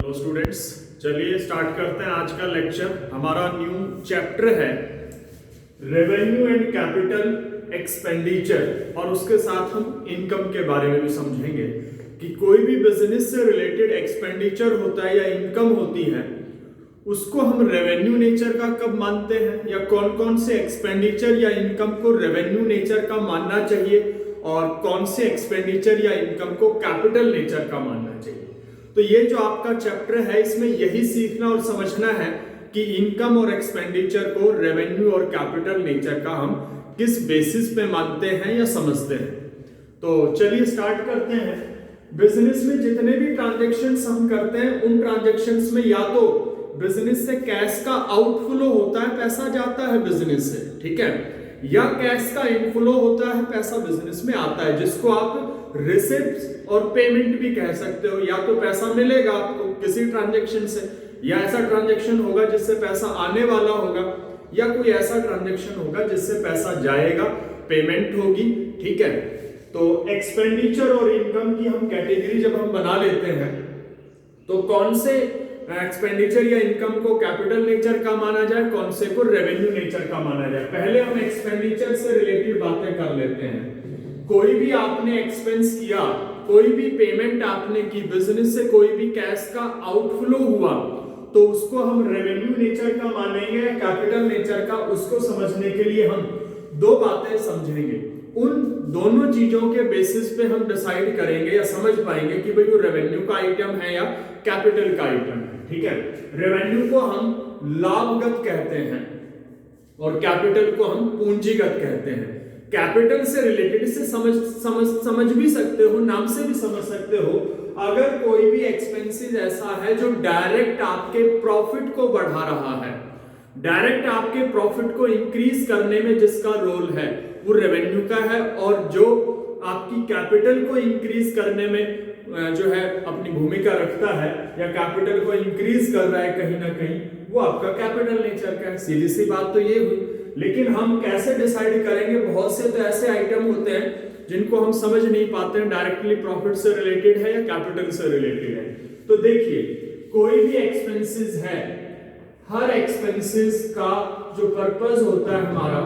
Hello students, चलिए start करते हैं आज का लेक्चर। हमारा न्यू चैप्टर है रेवेन्यू एंड कैपिटल एक्सपेंडिचर, और उसके साथ हम इनकम के बारे में भी समझेंगे कि कोई भी बिजनेस से रिलेटेड एक्सपेंडिचर होता है या इनकम होती है, उसको हम रेवेन्यू नेचर का कब मानते हैं, या कौन कौन से एक्सपेंडिचर या इनकम को रेवेन्यू नेचर का मानना चाहिए और कौन से एक्सपेंडिचर या इनकम को कैपिटल नेचर का मानना चाहिए। तो ये जो आपका चैप्टर है, इसमें यही सीखना और समझना है कि इनकम और एक्सपेंडिचर को रेवेन्यू और कैपिटल नेचर का हम किस बेसिस पे मानते हैं या समझते हैं। तो चलिए स्टार्ट करते हैं। बिजनेस में जितने भी ट्रांजैक्शंस हम करते हैं, उन ट्रांजैक्शंस में या तो बिजनेस से कैश का आउटफ्लो होता है, पैसा जाता है बिजनेस से, ठीक है, या कैश का इनफ्लो होता है, पैसा बिजनेस में आता है, जिसको आप रिसिप्ट और पेमेंट भी कह सकते हो। या तो पैसा मिलेगा आपको किसी ट्रांजैक्शन से, या ऐसा ट्रांजैक्शन होगा जिससे पैसा आने वाला होगा, या कोई ऐसा ट्रांजैक्शन होगा जिससे पैसा जाएगा, पेमेंट होगी, ठीक है। तो एक्सपेंडिचर और इनकम की हम कैटेगरी जब हम बना लेते हैं, तो कौन से एक्सपेंडिचर या इनकम को कैपिटल नेचर का माना जाए, कौन से को रेवेन्यू नेचर का माना जाए। पहले हम एक्सपेंडिचर से रिलेटेड बातें कर लेते हैं। कोई भी आपने एक्सपेंस किया, कोई भी पेमेंट आपने की, बिजनेस से कोई भी कैश का आउटफ्लो हुआ, तो उसको हम रेवेन्यू नेचर का मानेंगे या कैपिटल नेचर का, उसको समझने के लिए हम दो बातें समझेंगे। उन दोनों चीजों के बेसिस पे हम डिसाइड करेंगे या समझ पाएंगे कि भाई वो रेवेन्यू का आइटम है या कैपिटल का आइटम है, ठीक है। रेवेन्यू को हम लाभगत कहते हैं और कैपिटल को हम पूंजीगत कहते हैं। कैपिटल से रिलेटेड से समझ भी सकते हो, नाम से भी समझ सकते हो। अगर कोई भी एक्सपेंसेस ऐसा है जो डायरेक्ट आपके प्रॉफिट को बढ़ा रहा है, डायरेक्ट आपके प्रॉफिट को इंक्रीज करने में जिसका रोल है, वो रेवेन्यू का है, और जो आपकी कैपिटल को इंक्रीज करने में जो है अपनी भूमिका रखता है या कैपिटल को इंक्रीज कर रहा है कहीं ना कहीं, वो आपका कैपिटल नेचर का है। सीधी सी बात तो ये हुई। लेकिन हम कैसे डिसाइड करेंगे? बहुत से तो ऐसे आइटम होते हैं जिनको हम समझ नहीं पाते हैं डायरेक्टली प्रॉफिट से रिलेटेड है या कैपिटल से रिलेटेड है। तो देखिए, कोई भी एक्सपेंसेस है, हर एक्सपेंसेस का जो पर्पस होता है हमारा,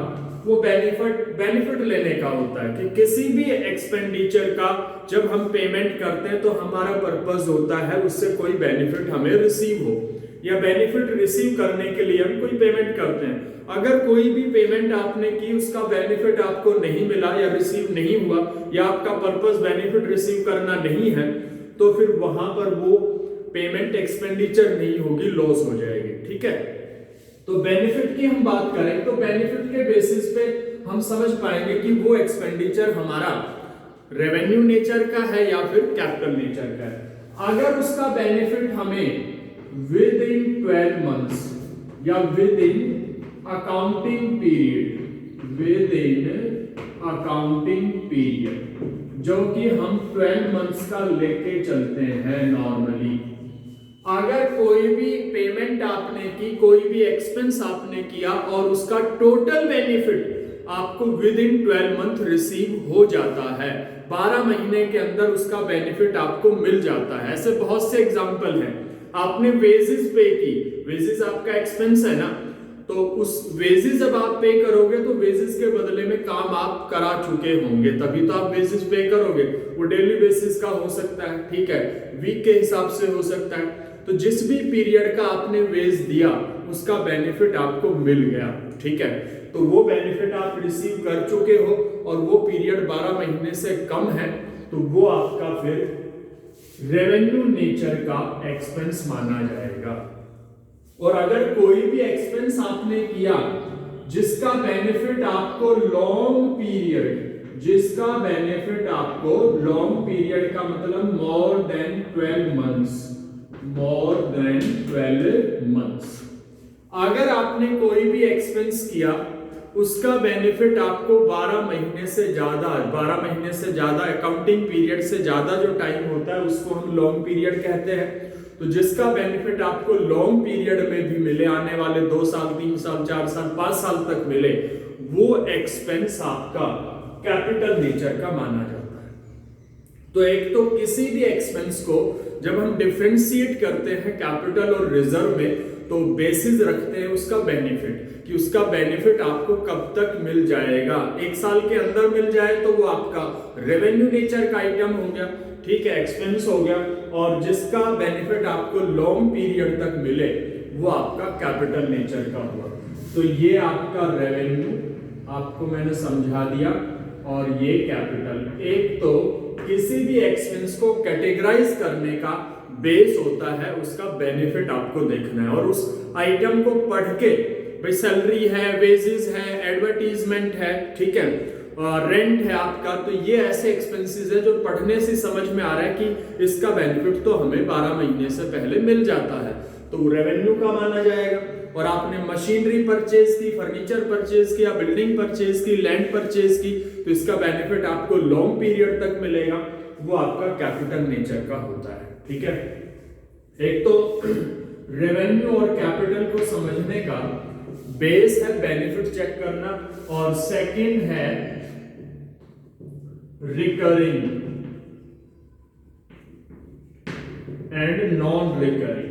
वो बेनिफिट लेने का होता है। कि किसी भी एक्सपेंडिचर का जब हम पेमेंट करते हैं तो हमारा पर्पस होता है उससे कोई बेनिफिट हमें रिसीव हो, या बेनिफिट रिसीव करने के लिए हम कोई पेमेंट करते हैं। अगर कोई भी पेमेंट आपने की, उसका बेनिफिट आपको नहीं मिला या रिसीव नहीं हुआ, या आपका पर्पस बेनिफिट रिसीव करना नहीं है, तो फिर वहां पर वो पेमेंट एक्सपेंडिचर नहीं होगी, लॉस हो जाएगी, ठीक है। तो बेनिफिट की हम बात करें तो बेनिफिट के बेसिस पे हम समझ पाएंगे कि वो एक्सपेंडिचर हमारा रेवेन्यू नेचर का है या फिर कैपिटल नेचर का है। अगर उसका बेनिफिट हमें विद इन 12 मंथ्स या विद इन अकाउंटिंग पीरियड, जो कि हम 12 मंथ्स का लेके चलते हैं नॉर्मली। अगर कोई भी पेमेंट आपने की, कोई भी एक्सपेंस आपने किया और उसका टोटल बेनिफिट आपको विद इन 12 मंथ रिसीव हो जाता है, 12 महीने के अंदर उसका बेनिफिट आपको मिल जाता है। ऐसे बहुत से एग्जांपल हैं। आपने वेजेस पे की, वेजेस आपका एक्सपेंस है ना, तो उस वेजेस जब आप पे करोगे तो वेजेस के बदले में काम आप करा चुके होंगे, तभी तो आप वेजेस पे करोगे। वो डेली बेसिस का हो सकता है, ठीक है, वीक के हिसाब से हो सकता है। तो जिस भी पीरियड का आपने वेज दिया, उसका बेनिफिट आपको मिल गया, ठीक है। तो वो बेनिफिट आप रिसीव कर चुके हो और वो पीरियड 12 महीने से कम है, तो वो आपका फिर रेवेन्यू नेचर का एक्सपेंस माना जाएगा। और अगर कोई भी एक्सपेंस आपने किया जिसका बेनिफिट आपको लॉन्ग पीरियड, का मतलब मोर देन 12 मंथ्स, अगर आपने कोई भी एक्सपेंस किया, उसका बेनिफिट आपको 12 महीने से ज्यादा अकाउंटिंग पीरियड से ज्यादा जो टाइम होता है, उसको हम लॉन्ग पीरियड कहते हैं। तो जिसका बेनिफिट आपको लॉन्ग पीरियड में भी मिले, आने वाले 2 साल, 3 साल, 4 साल, 5 साल तक मिले, वो एक्सपेंस आपका कैपिटल नेचर का माना जाता है। तो एक तो किसी भी एक्सपेंस को जब हम डिफरेंशिएट करते हैं कैपिटल और रिजर्व में, तो बेसिस रखते हैं उसका बेनिफिट, कि उसका बेनिफिट आपको कब तक मिल जाएगा। 1 साल के अंदर मिल जाए तो वो आपका रेवेन्यू नेचर का आइटम हो गया, ठीक है, एक्सपेंस हो गया। और जिसका बेनिफिट आपको लॉन्ग पीरियड तक मिले वो आपका कैपिटल नेचर का हुआ। तो ये आपका रेवेन्यू आपको मैंने समझा दिया, और ये कैपिटल। एक तो किसी भी एक्सपेंस को कैटेगराइज करने का बेस होता है उसका बेनिफिट आपको देखना है, और उस आइटम को पढ़ के, भाई सैलरी है, वेजेस है, एडवर्टीजमेंट है, ठीक है, रेंट है आपका, तो ये ऐसे एक्सपेंसेस है जो पढ़ने से समझ में आ रहा है कि इसका बेनिफिट तो हमें 12 महीने से पहले मिल जाता है, तो रेवेन्यू का माना जाएगा। और आपने मशीनरी परचेज की, फर्नीचर परचेज किया, बिल्डिंग परचेज की, लैंड परचेज की, तो इसका बेनिफिट आपको लॉन्ग पीरियड तक मिलेगा, वो आपका कैपिटल नेचर का होता है, ठीक है। एक तो रेवेन्यू और कैपिटल को समझने का बेस है बेनिफिट चेक करना, और सेकंड है recurring and non recurring.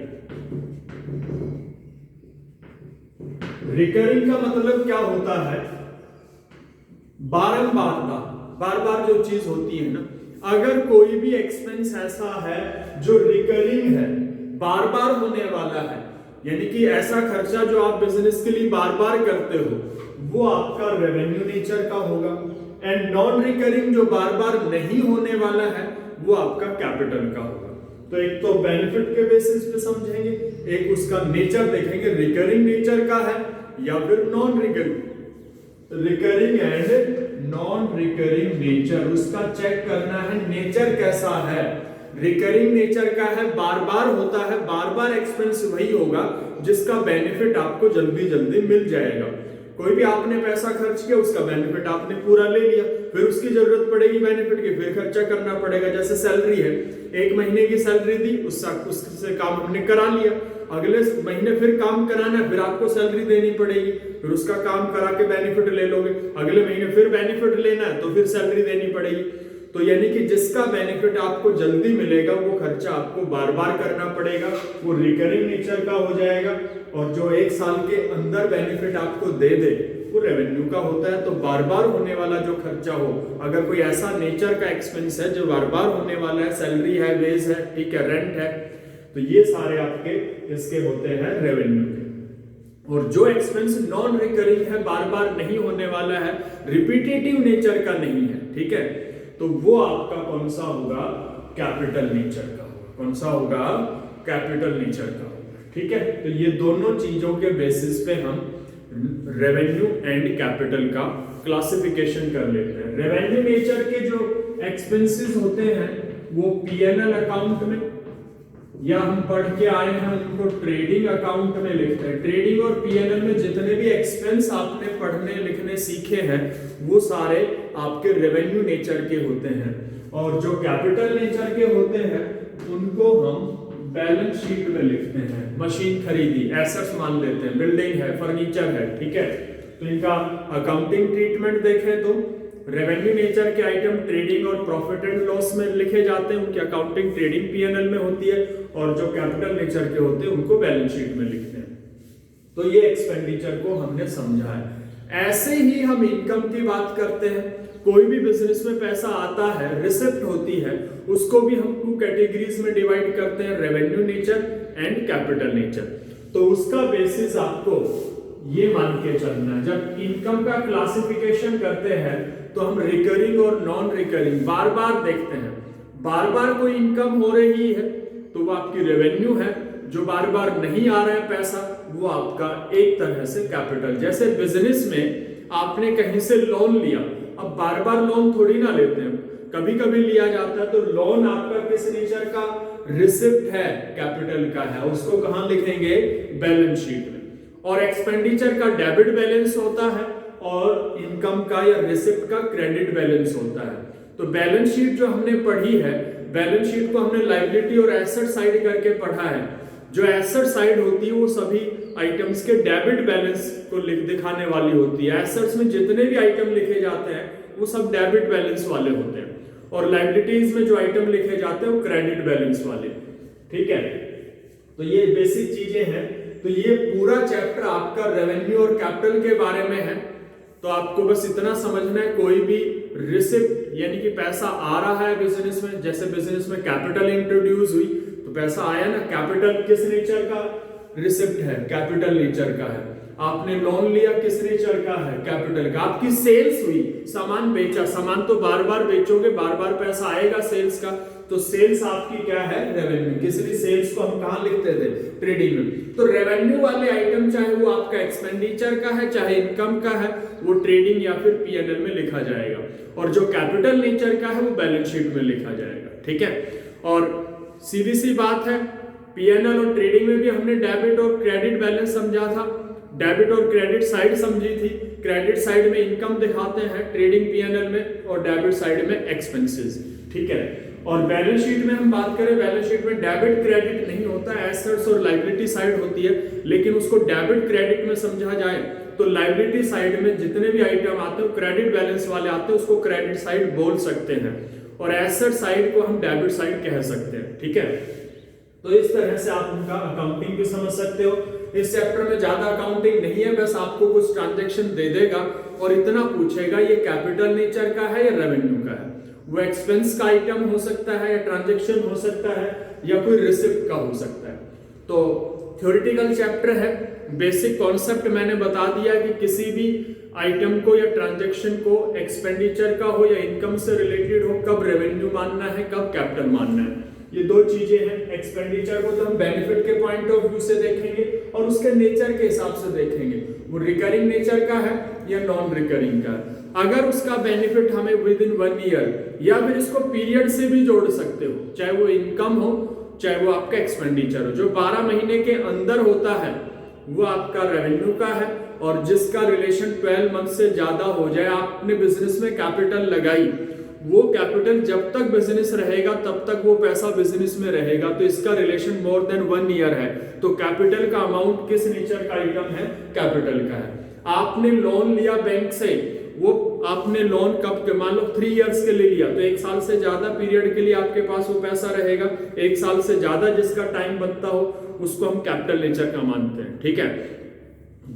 Recurring का मतलब क्या होता है, बार बार जो चीज होती है ना, अगर कोई भी एक्सपेंस ऐसा है जो रिकरिंग है, बार बार होने वाला है, यानी कि ऐसा खर्चा जो आप बिजनेस के लिए बार बार करते हो, वो आपका रेवेन्यू नेचर का होगा। एंड नॉन रिकरिंग जो बार बार नहीं होने वाला है, वो आपका कैपिटल का होगा। तो एक तो बेनिफिट के बेसिस पे समझेंगे, एक उसका नेचर देखेंगे, रिकरिंग नेचर का है या फिर non recurring. Recurring and non recurring nature, उसका चेक करना है नेचर कैसा है। रिकरिंग नेचर का है, बार बार होता है, बार बार एक्सपेंस वही होगा जिसका बेनिफिट आपको जल्दी जल्दी मिल जाएगा। कोई भी आपने पैसा खर्च किया, उसका बेनिफिट आपने पूरा ले लिया, फिर उसकी जरूरत पड़ेगी बेनिफिट की, फिर खर्चा करना पड़ेगा। जैसे सैलरी है, 1 महीने की सैलरी दी, उससे काम हमने करा लिया, अगले महीने फिर काम कराना है, फिर आपको सैलरी देनी पड़ेगी, फिर उसका काम करा के बेनिफिट ले लोगे, अगले महीने फिर बेनिफिट लेना है तो फिर सैलरी देनी पड़ेगी। तो यानी कि जिसका बेनिफिट आपको जल्दी मिलेगा वो खर्चा आपको बार बार करना पड़ेगा, वो रिकरिंग नेचर का हो जाएगा। और जो 1 साल के अंदर बेनिफिट आपको दे दे वो रेवेन्यू का होता है। तो बार बार होने वाला जो खर्चा हो, अगर कोई ऐसा नेचर का एक्सपेंस है जो बार बार होने वाला है, सैलरी है, वेज है, ठीक है, रेंट है, तो ये सारे आपके इसके होते हैं रेवेन्यू के। और जो एक्सपेंस नॉन रिकरिंग है, बार बार नहीं होने वाला है, रिपीटेटिव नेचर का नहीं है, ठीक है, तो वो आपका कौन सा होगा, कैपिटल नेचर का होगा। कौन सा होगा, कैपिटल नेचर का होगा, ठीक है। तो ये दोनों चीजों के बेसिस पे हम रेवेन्यू एंड कैपिटल का क्लासिफिकेशन कर लेते हैं। रेवेन्यू नेचर के जो एक्सपेंसेस होते हैं वो पीएनएल अकाउंट में, या हम पढ़ के आए हैं उनको ट्रेडिंग अकाउंट में लिखते हैं। ट्रेडिंग और पीएनएल में जितने भी एक्सपेंस आपने पढ़ने लिखने सीखे हैं वो सारे आपके रेवेन्यू नेचर के होते हैं, और जो कैपिटल नेचर के होते हैं उनको हम बैलेंस शीट में लिखते हैं। मशीन खरीदी, एसेट्स मान लेते हैं, बिल्डिंग है, फर्नीचर है, ठीक है, तो इनका अकाउंटिंग ट्रीटमेंट देखें तो रेवेन्यू नेचर के आइटम ट्रेडिंग और प्रॉफिट एंड लॉस में लिखे जाते हैं, उनकी अकाउंटिंग ट्रेडिंग पीएनएल में होती है, और जो कैपिटल नेचर के होते हैं उनको बैलेंस शीट में लिखते हैं। तो ये एक्सपेंडिचर को हमने समझा है। ऐसे ही हम इनकम की बात करते हैं। कोई भी बिजनेस में पैसा आता है, रिसिप्ट होती है, उसको भी हम 2 कैटेगरीज में डिवाइड करते हैं, revenue nature and capital nature. तो उसका बेसिस आपको ये मान के चलना है, जब इनकम का क्लासिफिकेशन करते हैं तो हम रिकरिंग और नॉन रिकरिंग बार बार देखते हैं। बार बार कोई इनकम हो रही है तो वो आपकी रेवेन्यू है, जो बार बार नहीं आ रहा है पैसा वो आपका एक तरह से कैपिटल। जैसे बिजनेस में आपने कहीं से लोन लिया, अब बार बार लोन थोड़ी ना लेते हैं, कभी कभी लिया जाता है, तो लोन आपका किस नेचर का, रिसिप्ट है, कैपिटल का है, उसको कहां लिखेंगे, बैलेंस शीट में। और एक्सपेंडिचर का डेबिट बैलेंस होता है और इनकम का या रिसिप्ट का क्रेडिट बैलेंस होता है। तो बैलेंस शीट जो हमने पढ़ी है, बैलेंस शीट को हमने लायबिलिटी और एसेट साइड करके पढ़ा है। जो एसेट साइड होती है वो सभी आइटम्स के डेबिट बैलेंस को दिखाने वाली होती है। एसेट्स में जितने भी आइटम लिखे जाते हैं वो सब डेबिट बैलेंस वाले होते हैं, और लायबिलिटीज में जो आइटम लिखे जाते हैं वो क्रेडिट बैलेंस वाले, ठीक है। तो ये बेसिक चीजें हैं। तो ये पूरा चैप्टर आपका रेवेन्यू और कैपिटल के बारे में है। तो आपको बस इतना समझना है, कोई भी रिसिप्ट यानी कि पैसा आ रहा है बिजनेस में, जैसे बिजनेस में कैपिटल इंट्रोड्यूस हुई तो पैसा आया ना, कैपिटल किस नेचर का रिसिप्ट है, कैपिटल नेचर का है। आपने लोन लिया किस नेचर का है, कैपिटल का। आपकी सेल्स हुई, सामान बेचा, सामान तो बार बार बेचोगे, बार बार पैसा आएगा सेल्स का, तो सेल्स आपकी क्या है, रेवेन्यू। किसलिए सेल्स को हम कहां लिखते थे, ट्रेडिंग में। तो रेवेन्यू वाले आइटम चाहे वो आपका एक्सपेंडिचर का है चाहे इनकम का है, वो ट्रेडिंग या फिर पीएनएल में लिखा जाएगा, और जो कैपिटल नेचर का है वो बैलेंस शीट में लिखा जाएगा, ठीक है। और सीधी सी बात है, पीएनएल और ट्रेडिंग में भी हमने डेबिट और क्रेडिट बैलेंस समझा था, डेबिट और क्रेडिट साइड समझी थी। क्रेडिट साइड में इनकम दिखाते हैं ट्रेडिंग पीएनएल में, और डेबिट साइड में एक्सपेंसेस, ठीक है। और बैलेंस शीट में हम बात करें, बैलेंस शीट में डेबिट क्रेडिट नहीं होता, एसेट्स और लायबिलिटी साइड होती है, लेकिन उसको डेबिट क्रेडिट में समझा जाए तो लायबिलिटी साइड में जितने भी आइटम आते हैं क्रेडिट बैलेंस वाले आते हैं, उसको क्रेडिट साइड बोल सकते हैं, और एसेट साइड को हम डेबिट साइड कह सकते हैं, ठीक है। तो इस तरह से आप उनका अकाउंटिंग भी समझ सकते हो। इस चैप्टर में ज्यादा अकाउंटिंग नहीं है, बस आपको कुछ ट्रांजैक्शन दे देगा और इतना पूछेगा ये कैपिटल नेचर का है या रेवेन्यू का है। वो एक्सपेंस का आइटम हो सकता है, या ट्रांजैक्शन हो सकता है, या कोई रिसिप्ट का हो सकता है। तो थ्योरेटिकल चैप्टर है, बेसिक कॉन्सेप्ट मैंने बता दिया कि किसी भी आइटम को या ट्रांजैक्शन को एक्सपेंडिचर का हो या इनकम से रिलेटेड हो, कब रेवेन्यू मानना है, कब कैपिटल मानना है। ये दो चीजें हैं। एक्सपेंडिचर को तो हम बेनिफिट के पॉइंट ऑफ व्यू से देखेंगे और उसके नेचर के हिसाब से देखेंगे, वो रिकरिंग नेचर का है या नॉन रिकरिंग का है। अगर उसका बेनिफिट हमें विद इन 1 ईयर, या फिर इसको पीरियड से भी जोड़ सकते हो, चाहे वो इनकम हो चाहे वो आपका एक्सपेंडिचर हो, जो 12 महीने के अंदर होता है वो आपका रेवेन्यू का है, और जिसका रिलेशन 12 मंथ से ज्यादा हो जाए, आपने बिजनेस में कैपिटल लगाई, वो कैपिटल जब तक बिजनेस रहेगा तब तक वो पैसा बिजनेस में रहेगा, तो इसका रिलेशन मोर देन 1 ईयर है, तो कैपिटल का अमाउंट किस नेचर का आइटम है, कैपिटल का है। आपने लोन लिया बैंक से, वो आपने लोन कब के, मान लो 3 इयर्स के लिए लिया, तो 1 साल से ज्यादा पीरियड के लिए आपके पास वो पैसा रहेगा, 1 साल से ज्यादा जिसका टाइम बनता हो उसको हम कैपिटल नेचर का मानते हैं, ठीक है।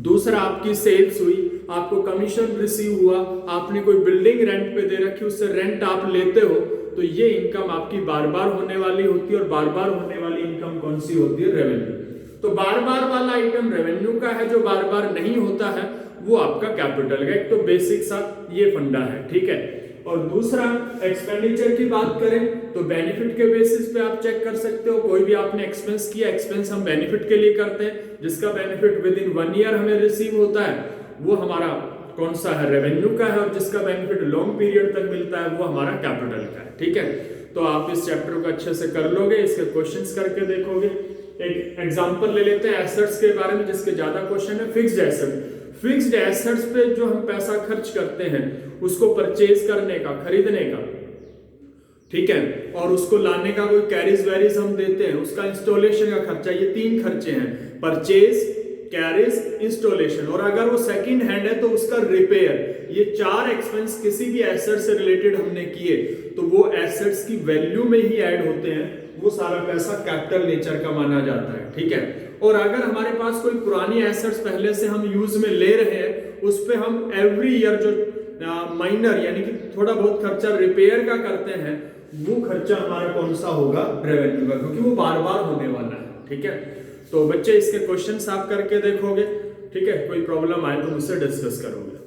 दूसरा, आपकी सेल्स हुई, आपको कमीशन रिसीव हुआ, आपने कोई बिल्डिंग रेंट पे दे रखी, उससे रेंट आप लेते हो, तो ये इनकम आपकी बार बार होने वाली होती है, और बार बार होने वाली इनकम कौन सी होती है, रेवेन्यू। तो बार बार वाला आइटम रेवेन्यू का है, जो बार बार नहीं होता है वो आपका कैपिटल का। एक तो बेसिक सा ये फंडा है, ठीक है। और दूसरा, एक्सपेंडिचर की बात करें तो बेनिफिट के बेसिस पे आप चेक कर सकते हो, कोई भी आपने एक्सपेंस किया, एक्सपेंस हम बेनिफिट के लिए करते हैं, जिसका बेनिफिट विद इन 1 ईयर हमें रिसीव होता है वो हमारा कौन सा है, रेवेन्यू का है, और जिसका बेनिफिट लॉन्ग पीरियड तक मिलता है वो हमारा कैपिटल का है, ठीक है। तो आप इस चैप्टर को अच्छे से कर लोगे, इसके क्वेश्चंस करके देखोगे। एक एग्जांपल ले लेते हैं एसेट्स के बारे में, जिसके ज्यादा क्वेश्चन है। फिक्स्ड एसेट, फिक्स्ड एसेट्स पे जो हम पैसा खर्च करते हैं उसको परचेज करने का, खरीदने का, ठीक है, और उसको लाने का कोई कैरिज वैरिज हम देते हैं, उसका इंस्टॉलेशन का खर्चा, ये 3 खर्चे हैं, परचेज, कैरिज, इंस्टॉलेशन। और अगर वो सेकंड हैंड है तो उसका रिपेयर। ये 4 एक्सपेंस किसी भी एसेट से रिलेटेड हमने किए तो वो एसेट्स की वैल्यू में ही ऐड होते हैं, वो सारा पैसा कैपिटल नेचर का माना जाता है, ठीक है। और अगर हमारे पास कोई पुरानी एसेट्स पहले से हम यूज में ले रहे हैं, उस पे हम एवरी ईयर जो माइनर यानी कि थोड़ा बहुत खर्चा रिपेयर का करते हैं, वो खर्चा हमारा कौन सा होगा, रेवेन्यू का, क्योंकि वो बार बार होने वाला है, ठीक है। तो बच्चे इसके क्वेश्चन आप करके देखोगे, ठीक है। कोई प्रॉब्लम आए तो मुझसे डिस्कस करोगे।